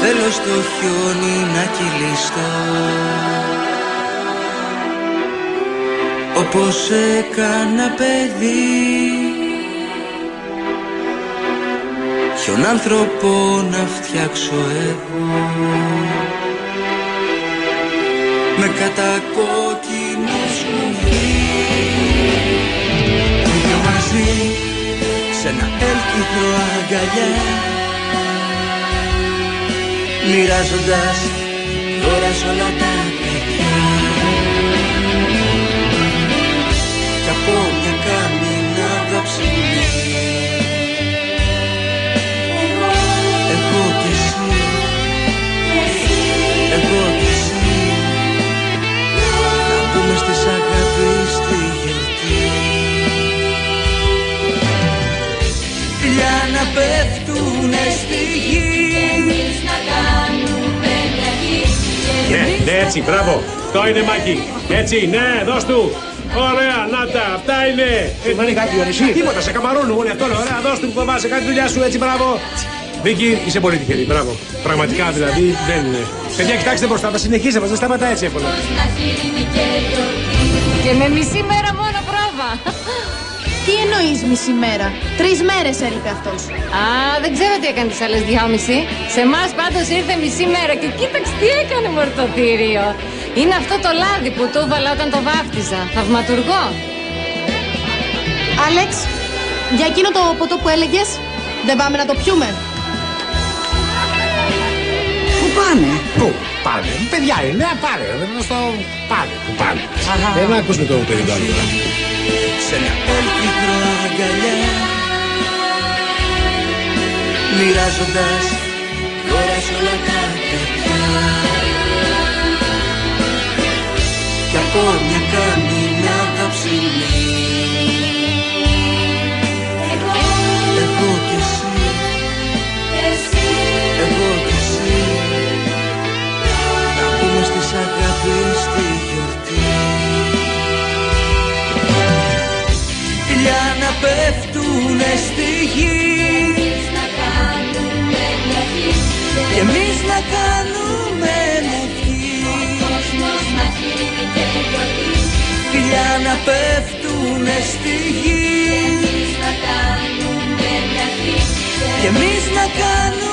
Θέλω στο χιόνι να κυλιστώ, όπως έκανα παιδί, ποιον άνθρωπο να φτιάξω εγώ, με κατακόκκινο σκουφί, δυο μαζί σε ένα έλκυθρο αγκαλιά, μοιράζοντας δώρα σ' όλα τα παιδιά, κι από μια καμινάδα ψηλή, εγώ κι εσύ, εγώ κι εσύ, να μπούμε στις αγάπη στη γιορτή, φιλιά να πέφτουνε στη γη, ναι, έτσι, μπράβο. Το είναι, Μάκη. Έτσι, ναι, δώσ' του. Ωραία, να τα, αυτά είναι. Σημαίνει κάτι ο νησί. Τίποτα, σε καμαρώνουν όλοι αυτό. Ωραία, δώσ' του που φοβάσαι, κάνει δουλειά σου, έτσι, μπράβο. Βίκυ, είσαι πολύ τυχερή, μπράβο. Πραγματικά δηλαδή δεν είναι. Παιδιά, κοιτάξτε μπροστά, θα συνεχίσετε, δεν σταματά έτσι εύκολα. Και με μισή μέρα μόνο πρόβα. Τι εννοείς μισή μέρα? 3 μέρες έλειπε αυτός. Α, δεν ξέρω τι έκανε τις άλλες 2,5. Σε εμάς πάντως ήρθε μισή μέρα και κοίταξε τι έκανε μορτωτήριο. Είναι αυτό το λάδι που το έβαλα όταν το βάφτιζα. Θαυματουργό. Άλεξ, για εκείνο το ποτό που έλεγες, δεν πάμε να το πιούμε? Πού πάνε? Πού πάνε, παιδιά είναι, πάρε, δεν στο πάνε, πού πάνε. Δεν ακούσουμε το παιδί το άλλο. σε ένα έλκυθρο αγκαλιά, μοιράζοντας δώρα σ' όλα τα παιδιά, κι από μια καμινάδα ψηλή, εγώ κι εσύ, εγώ κι εσύ, να πούμε στις αγάπη στη γιορτή, φιλιά να πέφτουνε στη γη, και εμείς να κάνουμε ευχή, φιλιά να πέφτουνε στη γη, και εμείς να κάνουμε